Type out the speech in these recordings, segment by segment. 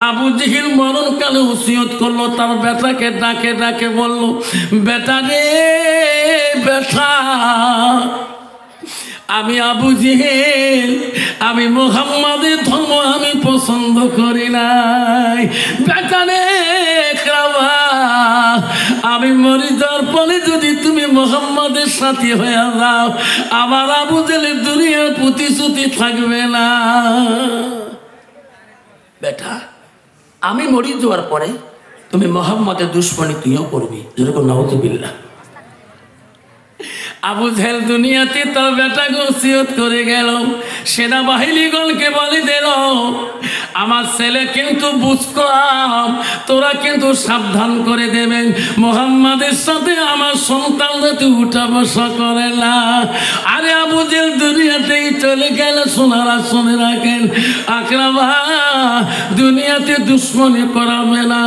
আবু জেহেল মরণকালে ওসিয়ত করলো, তার বেটাকে ডাকে ডাকে বলল, বেটা রে বেটা, আমি আবু জেহেল, আমি মুহাম্মাদের ধর্ম আমি পছন্দ করি নাই। বেটা রে আমি মরি যাওয়ার পরে যদি তুমি মুহাম্মাদের সাথী হয়ে যাও, আমার আবু জেহেলের দুনিয়ার প্রতিশ্রুতি থাকবে না। বেটা আমি মরি যাওয়ার পরে তুমি মুহাম্মাদের দুশমনী তুইও করবি, যেরকম নাউযুবিল্লাহ। আবু জেহেল দুনিয়াতে তার বেটাকে ওসিয়ত করে গেল, সেনাবাহিনীগণকে বলে দিল, আমার ছেলে কিন্তু বুঝতাম, তোরা কিন্তু সাবধান করে দেবেন, মুহাম্মাদের সাথে আমার সন্তান যাতে উঠা বসা করে না। আরে আবু জেহেল দুনিয়াতেই চলে গেল। সোনারা শুনে রাখেন, আকরামা দুনিয়াতে দুশ্মনী করাবে না।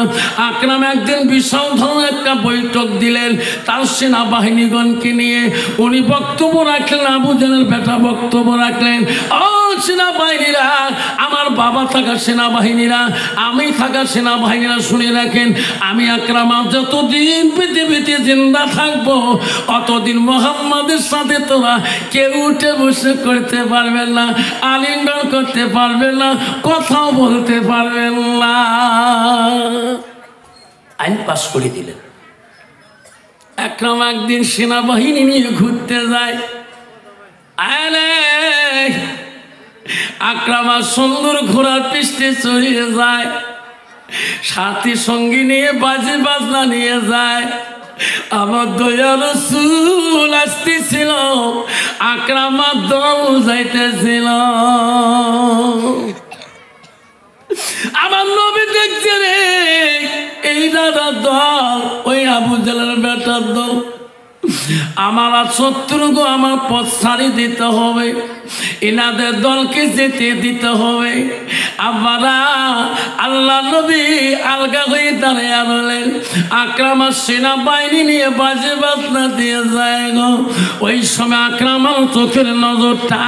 আকরাম একদিন বিশাল ধরনের একটা বৈঠক দিলেন তার সেনাবাহিনীগণকে নিয়ে। উনি বক্তব্য রাখলেন, আবু জেহেলের বেটা বক্তব্য রাখলেন, ও সেনাবাহিনীরা, আমার বাবা থাকা সেনাবাহিনীরা, আমি থাকা সেনাবাহিনীরা শুনে রাখেন, আমি আকরামা যতদিন পৃথিবীতে জিন্দা থাকবো অতদিন মুহাম্মাদের সাথে তোরা কেউ উঠে বসে করতে পারবেন না, আলিঙ্গন করতে পারবেন না, কথাও বলতে পারবেন না। আইন পাশ করে দিলেন। আকরাম একদিন সেনাবাহিনী নিয়ে ঘুরতে যায়। আকরাম সুন্দর ঘোড়ার পৃষ্ঠে চড়িয়ে যায়, সাথী সঙ্গী নিয়ে বাজি বাজনা নিয়ে যায়। আমার দয়া রাসূল আসতেছিল, আকরাম দল যাইতেছিল। আমার নবী দেখছে রে, এই দাদার দল ওই আবু জেহেলের বেটার দল, আমার আর শত্রুকে আমার পথ ছাড়ি দিতে হবে, এনাদের দলকে যেতে দিতে হবে। আমরা আল্লাহ নবী আলগা হয়ে দাঁড়িয়ে রইলেন। আকরাম সেনাবাহিনী নিয়ে বাজে বাজনা দিয়ে যায় গো। ওই সময় আকরামের চোখের নজরটা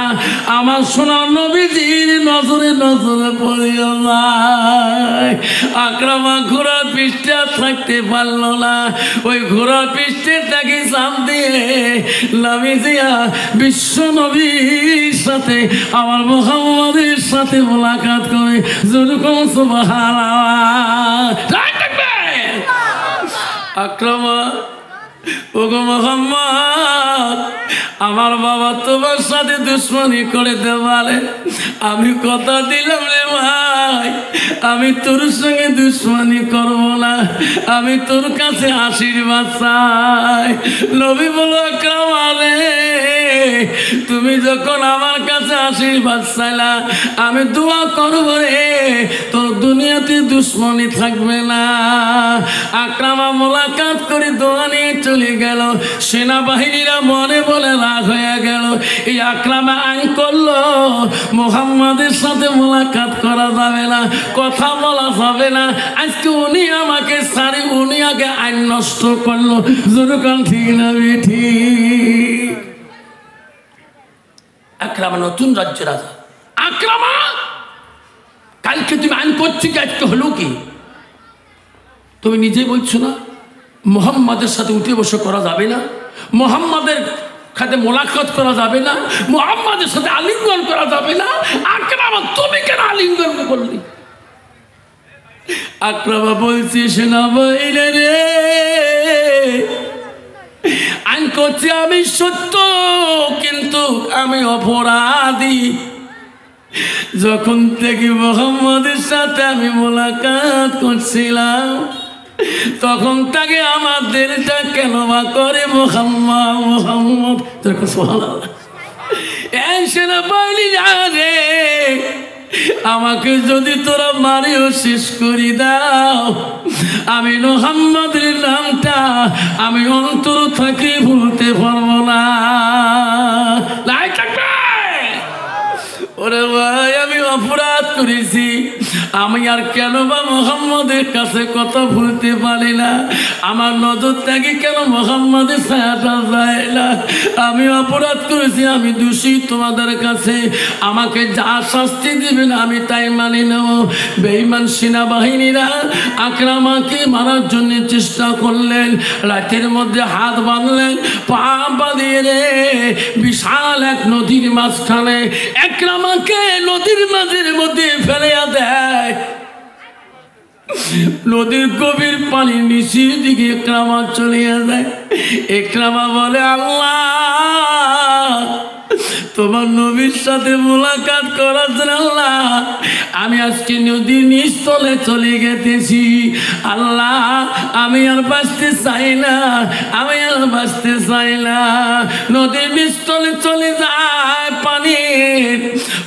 আমার সোনার নবীজির নজরে নজরে পড়িয়া যায়। আকরাম ঘোড়ার পৃষ্ঠে থাকতে পারল না, ওই ঘোড়ার পৃষ্ঠে তাকে চাপ দিয়ে নামি দিয়া বিশ্ব নবীর সাথে আমার মুহাম্মাদের সাথে মোলাকাত করে। যেরকম সুবহানাল্লাহ। আকরাম ওগো মুহাম্মদ, আমার বাবা তোমার সাথে দুশ্মনী করতে পারে, আমি কথা দিলাম রে ভাই, আমি তোর সঙ্গে দুশ্মনী করব না, আমি তোর কাছে আশীর্বাদ চাই। নবী বলল, আকরাম রে, তুমি যখন আমার কাছে আশীর্বাদ চাইলা, আমি দোয়া করব রে, তোর দুনিয়াতে দুশ্মনী থাকবে না। আকরাম মোলাকাত করে দোয়া নিয়ে চলে গেল। সেনাবাহিনীরা মনে বলে রাগ হয়ে গেল, এই আকরাম আইন করলো মুহাম্মাদের সাথে মোলাকাত করা যাবে না, কথা বলা যাবে না। আজকে উনি আমাকে সারি, উনি আগে আইন নষ্ট করলো। যেরকম ঠিক না ঠিক? আকরাম নতুন রাজ্য রাজা। আকরামা কালকে তুমি আইন করছো কি, আজকে হলো কি? তুমি নিজেই বলছো না মুহাম্মাদের সাথে উঠে বসে করা যাবে না, মুহাম্মাদের সাথে মোলাকাত করা যাবে না, মুহাম্মাদের সাথে আলিঙ্গন করা যাবে না। আকরাম তুমি কেন আলিঙ্গন করলি? আকরাম বলছি, সেনাবাহিনী রে, আইন করছি আমি সত্য, কিন্তু আমি অপরাধী। যখন থেকে মুহাম্মাদের সাথে আমি মোলাকাত করছিলাম, তখন তাকে আমাদেরটা কেন বা করে মুহাম্মদ মুহাম্মদ। সুবহানাল্লাহ। এই সেনাবাহিনী রে, আমাকে যদি তোরা মারিও শেষ করি দাও, আমি মুহাম্মাদের নামটা আমি অন্তর থেকে ভুলতে পারবো না। ওরে ভাই আমি অপরাধ করেছি, আমি আর কেন বা মুহাম্মদের কাছে কথা ভুলতে পারি না, আমার নজর থেকে কেন মুহাম্মদের ছায়াটা যায় না, আমি অপরাধ করেছি, আমি দোষী তোমাদের কাছে, আমাকে যা শাস্তি দিবেন আমি তাই মানি নেব। বেঈমান সেনাবাহিনীরা আকরামাকে মারার জন্য চেষ্টা করলেন, রাতের মধ্যে হাত বাঁধলেন, পা বাঁধিয়ে রে বিশাল এক নদীর মাঝখানে একরামাকে নদীর মাঝের মধ্যে ফেলে দেয়। নদীর গভীর পানি নিচের দিকে একরামা চলিয়ে যায়। একরামা বলে, আল্লাহ তোমার নবীর সাথে মোলাকাত করার জন্য আল্লাহ আমি আজকে নদীর নিস্তলে চলে গেতেছি, আল্লাহ আমি আর বাঁচতে চাই না, আমি আর বাঁচতে চাই না। নদীর নিস্তলে চলে যায়,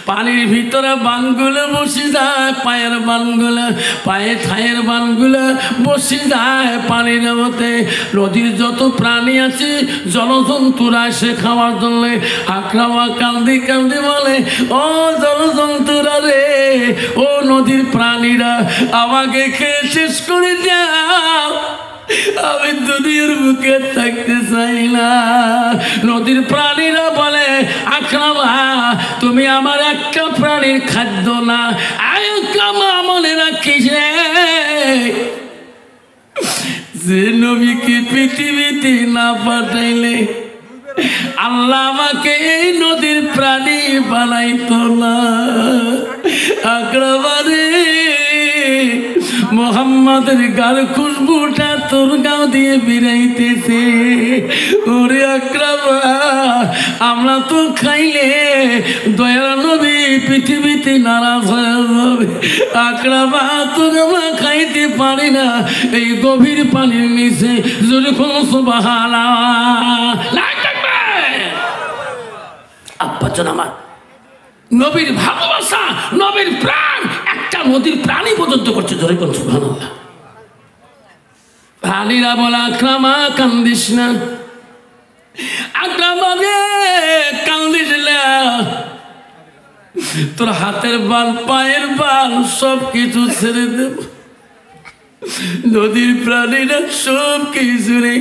পানির ভিতরে বানগুলো বসে যায়, পায়ের বানগুলো, পায়ে ঠায়ের বানগুলো বসে যায় পানির মধ্যে। নদীর যত প্রাণী আছে জলজন্তুরা এসে খাওয়ার জন্য আকরামা কান্দি কান্দি বলে, ও জলজন্তুরা রে, ও নদীর প্রাণীরা আমাকে খেয়ে শেষ করে দাও, আমি দুনিয়ার বুকে থাকতে চাই না। নদীর প্রাণীরা বলে, আকরামা তুমি আমার একটা প্রাণীর খাদ্য না, আকরামা মনে রাখিস রে, যে নবীকে পৃথিবীতে না পাঠাইলে আল্লাহ আমাকে এই নদীর প্রাণী বানাইতো না। আকরামা রে, মোহাম্মদের গাল খুশবুটা তোর গাও দিয়ে বিরাইতেছে। ওরে আকরামা আমরা তো খাইলে দয়াল নবী পৃথিবীতে নারাজ হয়ে যাবে, আকরামা তোর আমরা খাইতে পারি না এই গভীর পানির নিচে। যেরকম সুবহানাল্লাহ, আব্বাজান আমার নবীর ভালোবাসা, নবীর প্রাণ একটা নদীর প্রাণী পর্যন্ত করছে। ধরে কোন সুবহানাল্লাহ। প্রাণীরা বলে, আকরামা কান্দিস না, আকরামা রে কান্দিস না, তোর হাতের বাল পায়ের বাল সব কিছু ছেড়ে দেব। নদীর প্রাণীরা সব কিছু রে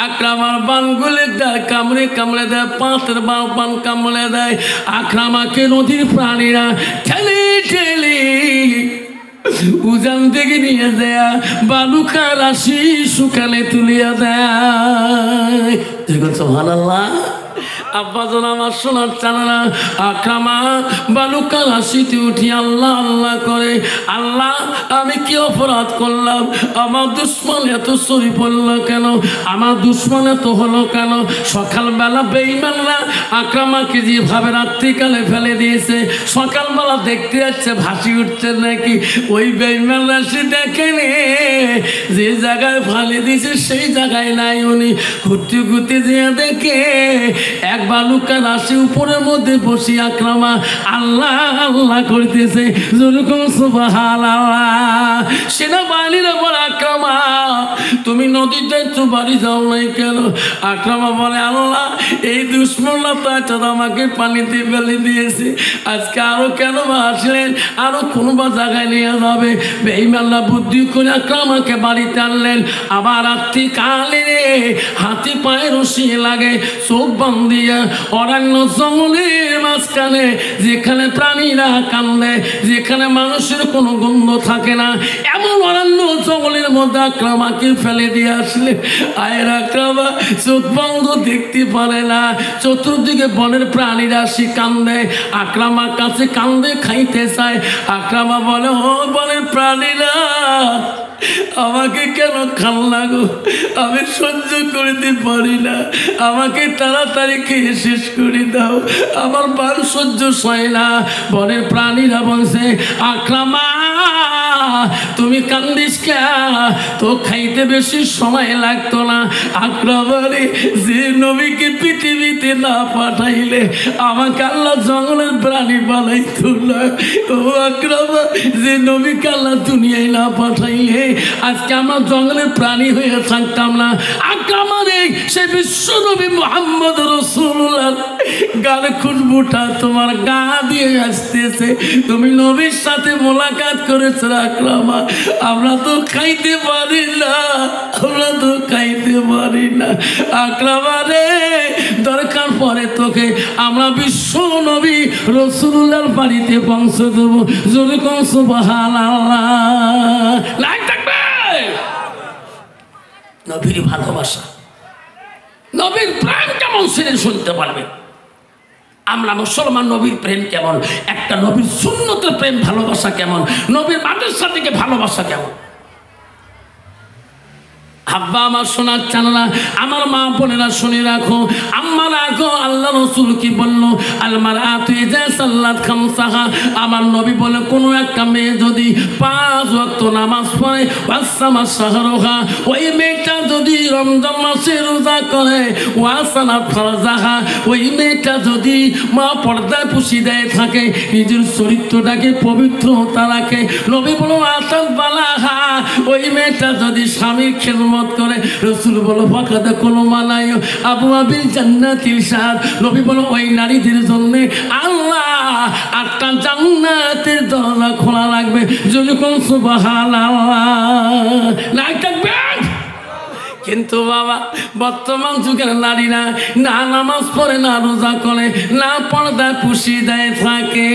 আকরামার বানগুলে দেয়, কামড়ে কামড়ে দেয়, পাঁচের বাল পান কামড়ে দেয়। আকরামাকে নদীর প্রাণীরা ঠেলে ঠেলে উজান থেকে নিয়ে দেয়া বালুকা রাশি সুখানে তুলিয়া দেয়। সুবহানাল্লাহ। আব্বাজান আমার সোনার চালানা আকরামা বালুকা রাশিতে উঠি আল্লাহ আল্লাহ করে, আল্লাহ আমি কি অপরাধ করলাম, আমার দুশ্মন এত সরি পড়লো কেন, আমার দুশ্মন এত হলো কেন। সকালবেলা বেঈমানরা আকরামাকে যেভাবে রাত্রিকালে ফেলে দিয়েছে, সকালবেলা দেখতে যাচ্ছে ভাসি উঠছে নাকি, ওই বেঈমানরা সে দেখেনি যে জায়গায় ফালে দিয়েছে সেই জায়গায় নাই, উনি ঘুরতে ঘুরতে যেয়ে দেখে এক বালুকা রাশি উপরের মধ্যে বসে আকরামা আল্লাহ আল্লাহ করতেছে। যেরকম সুবহানাল্লাহ। সেনাবাহিনীরা বলে, আকরামা তুমি নদীতে একটু বাড়ি যাও নাই কেন? আকরামা বলে, আল্লাহ এই দুশ্মনরা তো আমাকে পানিতে ফেলে দিয়েছে, আজকে আরো কেন বা আসলেন, আরো কোনো বা জায়গায় নিয়ে যাবে। বেঈমানরা বুদ্ধি করে আকরামাকে বাড়িতে আনলেন। আবার রাত্রিকালে হাতে পায়ে রশি লাগে, চোখ বান্ধিয়া অরণ্য জঙ্গলের মাঝখানে যেখানে প্রাণীরা কান্দে, যেখানে মানুষের কোনো গন্ধ থাকে না, এমন অরণ্য জঙ্গলের মধ্যে আকরামাকে ফেলে দিয়ে আসলে আয়ের আকরামা চোখ বন্ধ দেখতে পারে না। চতুর্দিকে বনের প্রাণীরা সে কান্দে, আকরামার কাছে কান্দে খাইতে চায়। আকরামা বলে, ও বনের প্রাণীরা আমাকে কেন খান লাগো, আমি সহ্য করতে পারি না, আমাকে তাড়াতাড়ি খেয়ে শেষ করে দাও, আমার বাল সহ্য হয় না। বনের প্রাণীরা বলছে, আকরামা তুমি কান্দিস কে, তো খাইতে বেশি সময় লাগতো না। আকরামারে যে নবীকে পৃথিবীতে না পাঠাইলে আমাকে আল্লাহ জঙ্গলের প্রাণী বানাইতো না। ও আকরামা যে নবীকে আল্লাহ দুনিয়ায় না পাঠাইলে আজকে আমরা জঙ্গলের প্রাণী হয়ে থাকতাম না। আকরামারে সে বিশ্ব নবী মুহাম্মদ রাসূলুল্লাহ গালে খুশবুটা তোমার গা দিয়ে আসতেছে, তুমি নবীর সাথে মোলাকাত করেছো আকরামা। আমরা তো খাইতে পারি না, আমরা তো খাইতে পারি না আকরামা রে। দরকার পরে তোকে আমরা বিশ্ব নবী রাসূলুল্লাহর বাড়িতে পৌঁছে দেবো। জোরে কোন সুবহানাল্লাহ। লাইক থাকবে নবীর ভালোবাসা, নবীর প্রেম কেমন সেটা শুনতে পারবে। আমরা মুসলমান, নবীর প্রেম কেমন, একটা নবীর সুন্নতের প্রেম ভালোবাসা কেমন, নবীর মাদ্রাসা থেকে ভালোবাসা কেমন। আব্বা আমার শোনার চান না, আমার মা বোনেরা শুনে রাখো, আম্মা রাখো। আল্লাহ রসুল কি বললো? আলমার আতুই যে সাল্লাত খামসাহা, আমার নবী বলে কোনো একটা মেয়ে যদি 5 ওয়াক্ত নামাজ পড়ে, ওয়াসামা শাহরুহা, ওই মেয়েটা যদি রমজান মাসে রোজা করে, ওয়াসানা ফরজাহা, ওই মেয়েটা যদি মা পর্দায় পুষি দেয় থাকে, নিজের চরিত্রটাকে পবিত্রতা রাখে, নবী বলো আতাত বালাহা, ওই মেয়েটা যদি স্বামীর খেদমত করে, রাসূল বলো ফাকাদ কোনো মানায় আবু আবিল জান্নাতিল সাদ, নবী বলো ওই নারীদের জন্য আল্লাহ 8টা জান্নাতের দরজা খোলা রাখবে। যদি কোন সুবহানাল্লাহ লাইক থাকবে। কিন্তু বাবা বর্তমান যুগের নারীরা না নামাজ পড়ে, না রোজা করে, না পর্দা পুষি দেয় থাকে।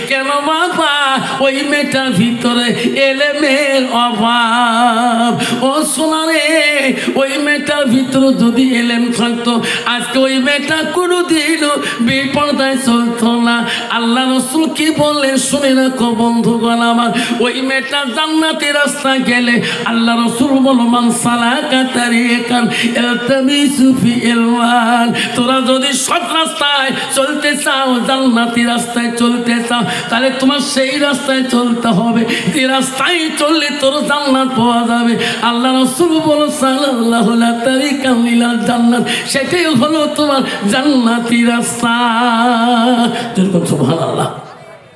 কেন বাবা? ওই মেয়েটার ভিতরে এলেমের অভাব। ও সোনা রে, ওই মেয়েটার ভিতরে যদি এলেম থাকতো, আজকে ওই মেয়েটা কোনোদিনও বেপর্দায় চলতো না। আল্লাহ রসুল কি বললেন শুনে রাখো বন্ধুগণ আমার, ওই মেয়েটা জান্নাতের রাস্তা গেলে আল্লাহ রসুল বলো মান সালাকা তোরা যদি সৎ রাস্তায় চলতে চাও, জান্নাতি রাস্তায় চলতে চাও, তাহলে তোমার সেই রাস্তায় চলতে হবে, যে রাস্তায় চললে তোর জান্নাত পাওয়া যাবে। আল্লাহ রাসূল বলো সাল্লাল্লাহু আলাইহি তারিকাল ইলাল জান্নাত, সেটাই হলো তোমার জান্নাতি রাস্তা। সুবহানাল্লাহ।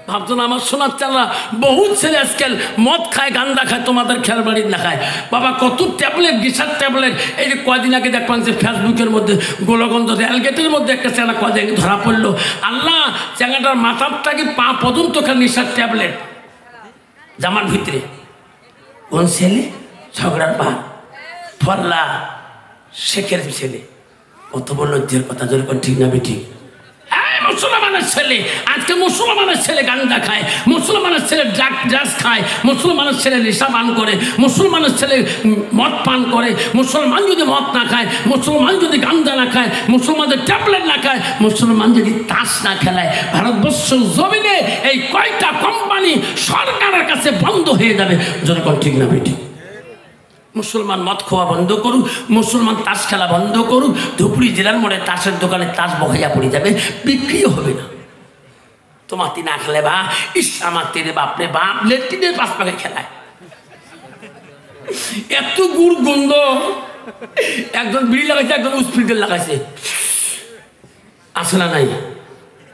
ভাবছো না আমার সোনার চালা বহুত ছেলে আজকাল মদ খায়, গান্দা খায়, তোমাদের খেয়াল বাড়ির না খায়। বাবা কত ট্যাবলেট, গিসার ট্যাবলেট। এই যে কয়দিন আগে দেখলাম যে ফেসবুকের মধ্যে গোলগঞ্জ রেলগেটের মধ্যে একটা চ্যাংড়া কয়দিন ধরা পড়লো। আল্লাহ, চ্যাংড়াটার মাথার কি পা পর্যন্ত খায় নিশার ট্যাবলেট জামার ভিতরে। কোন ছেলে? ঝগড়ার পা ফল্লা শেখের ছেলে। কত বড় লজ্জার কথা, যদি ঠিক না ঠিক। মুসলমানের ছেলে আজকে, মুসলমানের ছেলে গাঁজা খায়, মুসলমানের ছেলে ড্রাগস খায়, মুসলমানের ছেলে নেশা পান করে, মুসলমানের ছেলে মদ পান করে। মুসলমান যদি মদ না খায়, মুসলমান যদি গাঁজা না খায়, মুসলমানদের ট্যাবলেট না খায়, মুসলমান যদি তাস না খেলায়, ভারতবর্ষ জমিনে এই কয়টা কোম্পানি সরকারের কাছে বন্ধ হয়ে যাবে। যখন ঠিক না বেটি, মুসলমান মদ খাওয়া বন্ধ করুক, মুসলমান তাস খেলা বন্ধ করুক, ধুপড়ি জেলার মোড়ে তাসের দোকানে তাস বহাইয়া পড়ে যাবে, বিক্রিও হবে না। তোমার না খেলে বা ইস আমার তেরে বাপরে বাপ, লেট্রিনের 5 পাকে খেলায় এত গুড় গন্ধ। একজন বিড়ি লাগাইছে, একজন স্পিকার লাগাইছে, আসে না নাই?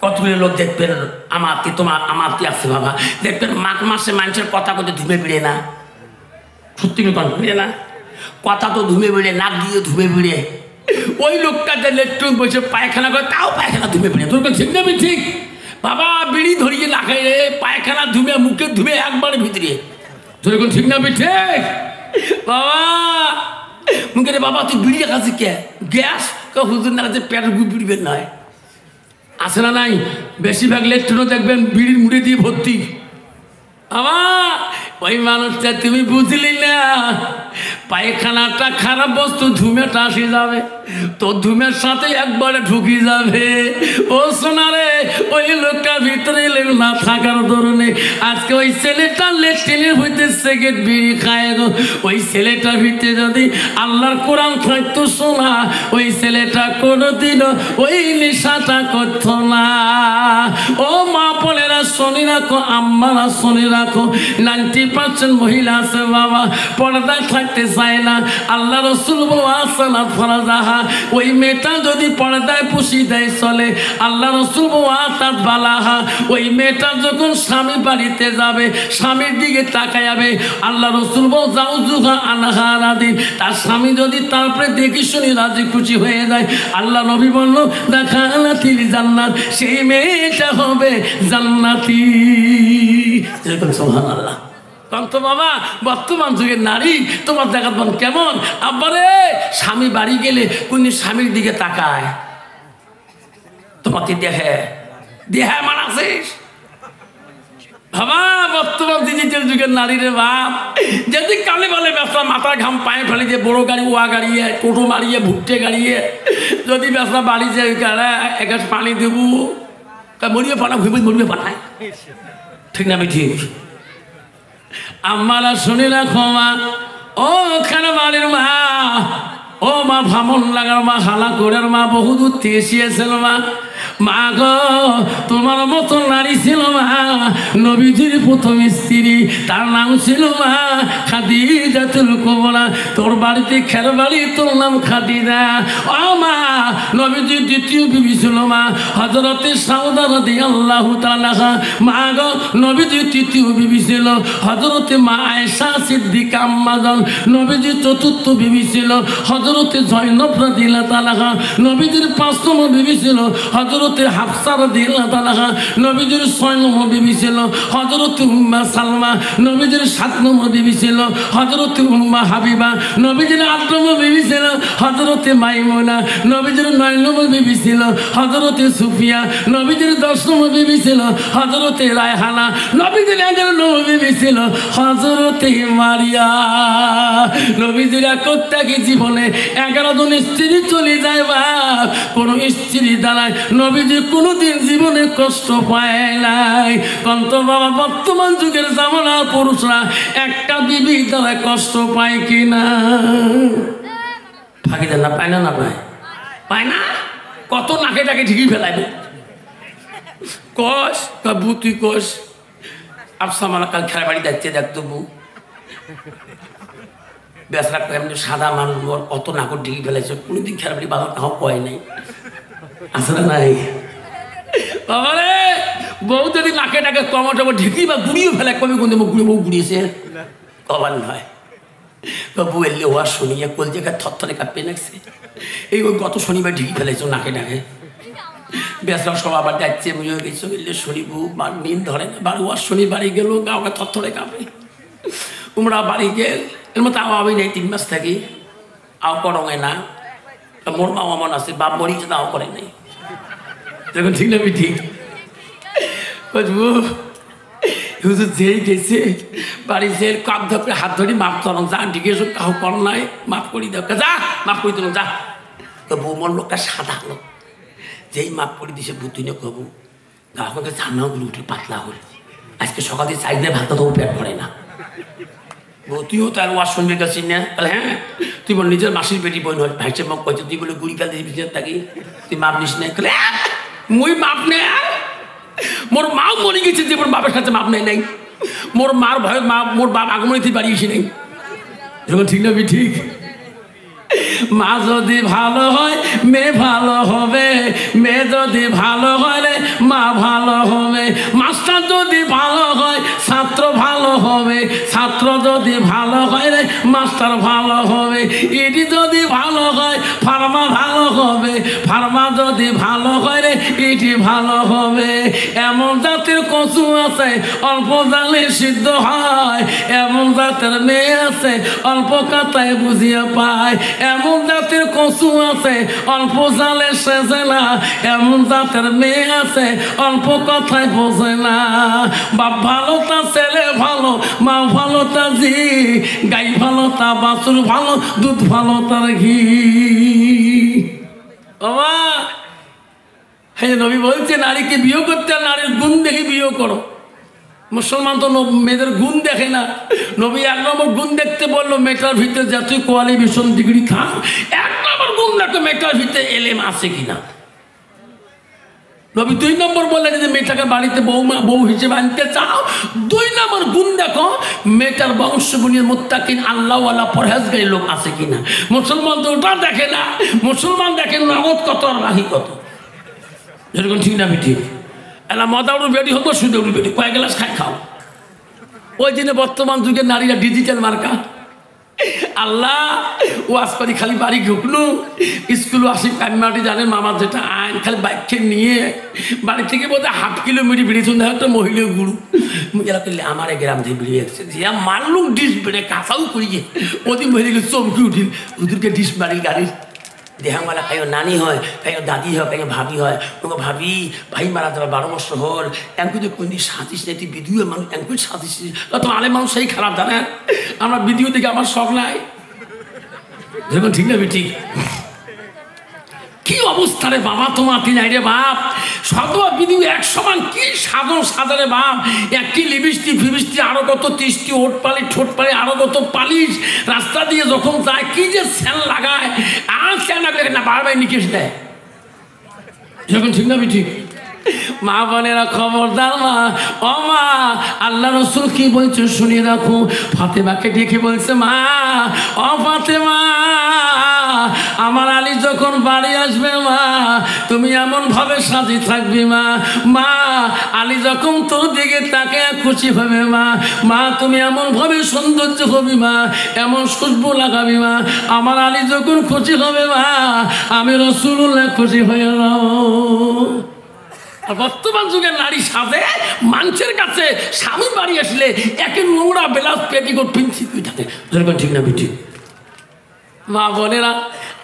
কতগুলো লোক দেখবেন আমারটি, তোমার আমারটি আছে বাবা, দেখবেন মাঘ মাসে মানুষের কথা কথা ধুমে বিড়ে না, সত্যি বিড়ে না, কথা তো ধুমে বিড়ে, নাক দিয়ে ধুমে বিড়ে। ওই লোকটা যে লেট্রিন বসে পায়খানা করে, তাও পায়খানা ধুমে বিড়ে। তোর ঠিক না ঠিক বাবা? বিড়ি ধরিয়ে লাগাই রে, পায়খানা ধুমে, মুখে ধুমে একবারে ভিতরে। তোর ঠিক না ঠিক বাবা? মুখে রে বাবা তুই বিড়ি খাচ্ছি কে? গ্যাস হুজুর না যে পেটের গুড় বিড়বেন নয়, আসে না নাই? বেশিরভাগ লেট্রিনও দেখবেন বিড়ির মুড়ে দিয়ে ভর্তি। আমার ওই মানুষটা তুমি বুঝলি না, পায়খানাটা খারাপ বস্তু, ধুমেটা আসে যাবে, তো ধুমের সাথে একবারে ঢুকি যাবে। ও সোনারে, ওই লোকটার ভিতরে না থাকার ধরনে আজকে ওই ছেলেটা লেট্রিনের হইতে সিগারেট বিড়ি খায় গো। ওই ছেলেটার ভিতরে যদি আল্লাহর কোরআন থাকতো সোনা, ওই ছেলেটা কোনোদিনও ওই নেশাটা করতো না। ও মা বোনেরা শুনে রাখো, আম্মারা শুনে রাখো, 90% মহিলা আছে বাবা পর্দায় থাকতে চায় না। আল্লাহ রাসূল ওয়াসালাত ফরাজাহা, ওই মেয়েটা যদি পর্দায় পুশিদায় চলে, আল্লাহ রাসূল ওয়াতাত বালাহা, ওই মেয়েটা যখন স্বামী বাড়িতে যাবে স্বামীর দিকে তাকায়াবে, আল্লাহ রাসূল যাওজুহা আনহা রাদিন, তার স্বামী যদি তারপরে দেখি শুনি রাজি খুশি হয়ে যায়, আল্লাহ নবী বলল দাখালাতিল জান্নাত, সেই মেয়েটা হবে জান্নাতি। সুবহানাল্লাহ। তো বাবা বর্তমান যুগের নারী তোমার দেখাত কেমন? আব্বারে স্বামী বাড়ি গেলে কোন স্বামীর দিকে তাকায়, তোমাকে দেখে দেহা মানাছিস বাবা। বর্তমান ডিজিটাল যুগের নারীরে বাপ যদি কালে বলে ব্যবসা মাথা ঘাম পায়ে ফেলে দিয়ে বড় গাড়ি ওয়া গাড়িয়ে টোটো মারিয়ে ভুট্টে গাড়িয়ে যদি ব্যবসা বাড়ি যায় এক গাছ পানি দেবো মরিয়ে পানা ঘুমিয়ে মরিয়ে পাঠায়, ঠিক না? আমি ঠিক আমারা শুনি রাখো মা, ও খানা বাড়ির মা, ও মা ভামন লাগার মা, হালা করের মা, বহুদূর থেকে এসেছিল মা। মা গো তোমার মতো নারী ছিল মা, নবীজির প্রথম স্ত্রী, তার নাম ছিল মা খাদিজাতুল কুবরা। তোর বাড়িতে খের বাড়ি, তোর নাম খাদিজা। ও মা নবীজির দ্বিতীয় বিবি ছিল মা হযরতে সাউদা রাদিয়াল্লাহু তাআলা। মা গো নবীজির তৃতীয় বিবি ছিল হযরতে মা আয়েশা সিদ্দিকা আম্মাজান। নবীজির চতুর্থ বিবি ছিল হযরতে জয়নব রাদিয়াল্লাহু তাআলা। নবীজির পাঁচতম বিবি ছিল হযরতে হাফসা রাদিয়াল্লাহু তাআলা। নবীজির 6 নম্বর বিবি ছিল হযরতে উম্মে সালমা। নবীজির 7 নম্বর বিবি ছিল হযরতে উম্মে হাবিবা। নবীজির 8 নম্বর বিবি ছিল হযরতে মাইমুনা। নবীজির 9 নম্বর বিবি ছিল হযরতে সুফিয়া। নবীজির 10 নম্বর বিবি ছিল হযরতে রায়হানা। নবীজির 11 নম্বর বিবি ছিল হযরতে মারিয়া। নবীজির প্রত্যেক জীবনে 11 জন স্ত্রী চলে যায় বাপ, কোন স্ত্রী দ্বারায় নবীজি কোনোদিন জীবনে কষ্ট পায় নাই। কন্ত বাবা বর্তমান যুগের জামানা পুরুষরা একটা বিবি দ্বারা কষ্ট পায় কিনা? ফাঁকি দেন না, পায় না? না পায়, পায় না। কত নাকে টাকে ঠিকই ফেলাইবে কষ বু, তুই কষ আফসা মানা কাল খেলা বাড়ি যাচ্ছে দেখতো বউ বেসরা এমনি সাদা মানুষ কত নাকর ঢিকি ফেলেছে, কোনোদিন খেলা বাড়ি বাবা কাউ কয় নাই, আসলে নাই বাবা রে। বউ যদি নাকে টাকে টমাটো ঢেকি বা গুড়িও ফেলে কবে কোন গুড়ি বউ গুড়িয়েছে কবার নয়। বউ এলে ওয়া শুনিয়ে কোল জায়গায় থরথরে কাঁপে লাগছে, এই ওই গত শনিবার ঢেকি ফেলেছ নাকে ডাকে। বেসরা সব আবার যাচ্ছে বুঝে গেছো, এলে শনি বউ নিন ধরে না, বাড়ি ওয়ার শনি বাড়ি গেল গাওকে থরথরে কাঁপে। তোমরা বাড়ি গেল এর মতো আও আমি নেই 3 মাস থাকি, আও করঙে না। মোর মা মন আছে বাপ মরিছে তাও করে নাই, দেখুন ঠিক না? ঠিক বুঝবো হুজুর যেই গেছে বাড়ি যে কাপ ধরে হাত ধরে মাপ করো, যা ঠিক আছে কাউ কর নাই মাফ করি দাও, যা মাফ করে দিল যা। তো বৌমর লোকটা সাদা হলো, যেই মাফ করে দিছে বুতুনে কবু গা আমাকে ঝান্নাগুলো উঠে পাতলা হল। আজকে সকালে চাই দিয়ে ভাতটা তো পেট ভরে না। তুইও তার ওয়াজ শুনবে গেছিস না? তাহলে হ্যাঁ তুই বল নিজের মাসির বেটি বোন হয় ভাইসে মুখ কইছে, তুই বলে গুড়ি কাল দিবি থাকি তুই মাপ নিস না। মুই মাপ নে, মোর মাও মরে গেছে যে মোর বাপের সাথে মাপ নেই নাই, মোর মার ভয় মা মোর বাপ আগমনে বাড়িয়েছি নাই, এরকম ঠিক না? ঠিক। মা যদি ভালো হয় মেয়ে ভালো হবে, মেয়ে যদি ভালো হয় রে মা ভালো হবে, মাস্টার যদি ভালো হয় ছাত্র ভালো হবে, ছাত্র যদি ভালো হয় রে মাস্টার ভালো হবে, ইডি যদি ভালো হয় ফার্মা ভালো হবে, ফার্মা যদি ভালো হয় রে ইডি ভালো হবে। এমন জাতের কচু আছে অল্প জালে সিদ্ধ হয়, এমন জাতের মেয়ে আছে অল্প কথায় বুঝিয়ে পায়, এমন জাতের কচু আছে অল্প জালে সেজে না, এমন জাতের মেয়ে আছে অল্প কথায় বোঝে না। বাপ ভালো তা ছেলে ভালো, মা ভালো তা জি, গাই ভালো তা বাছুর ভালো, দুধ ভালো তার ঘি। বাবা হ্যাঁ নবী বলছে নারীকে বিয়ে করতে আর নারীর গুণ দেখে বিয়ে করো। মুসলমান তো মেয়েদের গুণ দেখে না, নবী 1 নম্বর গুণ দেখতে বললো মেয়েটার ভিতরে যতই কোয়ালিফিকেশন ডিগ্রি থাক 1 নম্বর গুণ দেখো মেয়েটার ভিতরে এলেম আছে কিনা। নবী 2 নম্বর বললেন যে মেয়েটাকে বাড়িতে বউ হিসেবে আনতে চাও, 2 নম্বর গুণ দেখো মেয়েটার বংশগুণের মুত্তাকিন আল্লাহওয়ালা পরহেজগারী লোক আছে কিনা। মুসলমান তো ওটা দেখে না, মুসলমান দেখেন নামত কত আর রাহি কত। যেরকম ঠিক না ঠিক এলা মদাউর বেডি হোক সুদেউর বেডি কয়েক গ্লাস খাও। ওই দিনে বর্তমান যুগের নারীরা ডিজিটাল মার্কা। আল্লাহ ওয়াজ করি খালি বাড়ি ঢুকলু স্কুল আসি কান্নাটি জানেন মামার যেটা আইন খালি বাইককে নিয়ে বাড়ি থেকে বোধহয় 1/2 কিলোমিটার বেরিয়েছেন দেখা একটা মহিলা গুরু এরা করলে আমার গ্রাম থেকে বেরিয়ে যাচ্ছে যে মারলুক ডিস বেড়ে কাঁচাও করিয়ে ওদিন মহিলাকে চমকি উঠিল ওদেরকে ডিস বাড়ি গাড়ির দেহাঙ্গালা কাইও নানি হয়, কাইও দাদি হয়, কাইও ভাবি হয়। ওকে ভাবি ভাই মারা যাবে 12 বছর হল এমন যে কোন দিন সাথিস নেই তুই বিধিও মানুষ এমন সাথিস তো আলে মানুষ সেই খারাপ জানেন। আমরা বিধিও দেখে আমার শখ নাই দেখুন ঠিক না ঠিক। কি অবস্থা রে বাবা তোমার কি নাই রে বাপ সদবা বিধি এক সমান কি সাধন সাজারে বাপ একটি লিপস্টিক ফিবিস্টিক আরো কত 30টি ওট পালি ঠোঁট পালি আরো কত পালিশ রাস্তা দিয়ে যখন যায় কি যে স্যান লাগায় আর স্যান লাগলে না বারবার নিকেশ দেয় যখন ঠিক না ঠিক। মা বোনেরা খবরদার মা ও মা আল্লাহ রসুল কি বলছে শুনে রাখো। ফাতেমাকে ডেকে বলছে মা ও ফাতেমা আমার আলী যখন বাড়ি আসবে মা তুমি এমন ভাবে সাজি থাকবি মা। মা আলী যখন তোর দিকে তাকে খুশি হবে মা। মা তুমি এমন ভাবে সৌন্দর্য হবি মা এমন খুশবু লাগাবি মা আমার আলী যখন খুশি হবে মা আমি রাসূলুল্লাহ খুশি হয়ে যাও। আর বর্তমান যুগের নারী সাজে মানুষের কাছে স্বামী বাড়ি আসলে একে নোংরা ব্লাউজ পেটিকোট পিনছি তুই থাকে যেরকম ঠিক না ঠিক। মা বোনেরা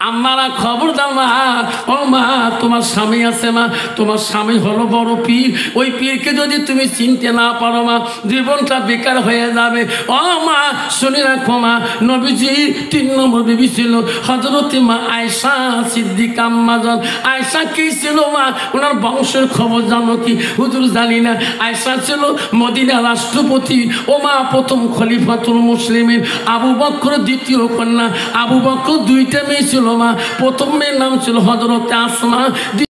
আমারা খবর দাও মা ও মা তোমার স্বামী আছে মা তোমার স্বামী হলো বড় পীর ওই পীরকে যদি তুমি চিনতে না পারো মা জীবনটা বেকার হয়ে যাবে। ও মা শুনে রাখো মা নবীজির 3 নম্বর বিবি ছিল হযরত মা আয়েশা সিদ্দিকা আম্মাজান। আয়েশা কি ছিল মা ওনার বংশের খবর জানো কি হুজুর জানি না। আয়েশা ছিল মদিনা রাষ্ট্রপতি ও মা প্রথম খলিফাতুল মুসলিমিন আবু বকর দ্বিতীয় কন্যা আবু বকর 2টা মেয়ে ছিল মা। প্রথম মেয়ের নাম ছিল হযরত আসমা।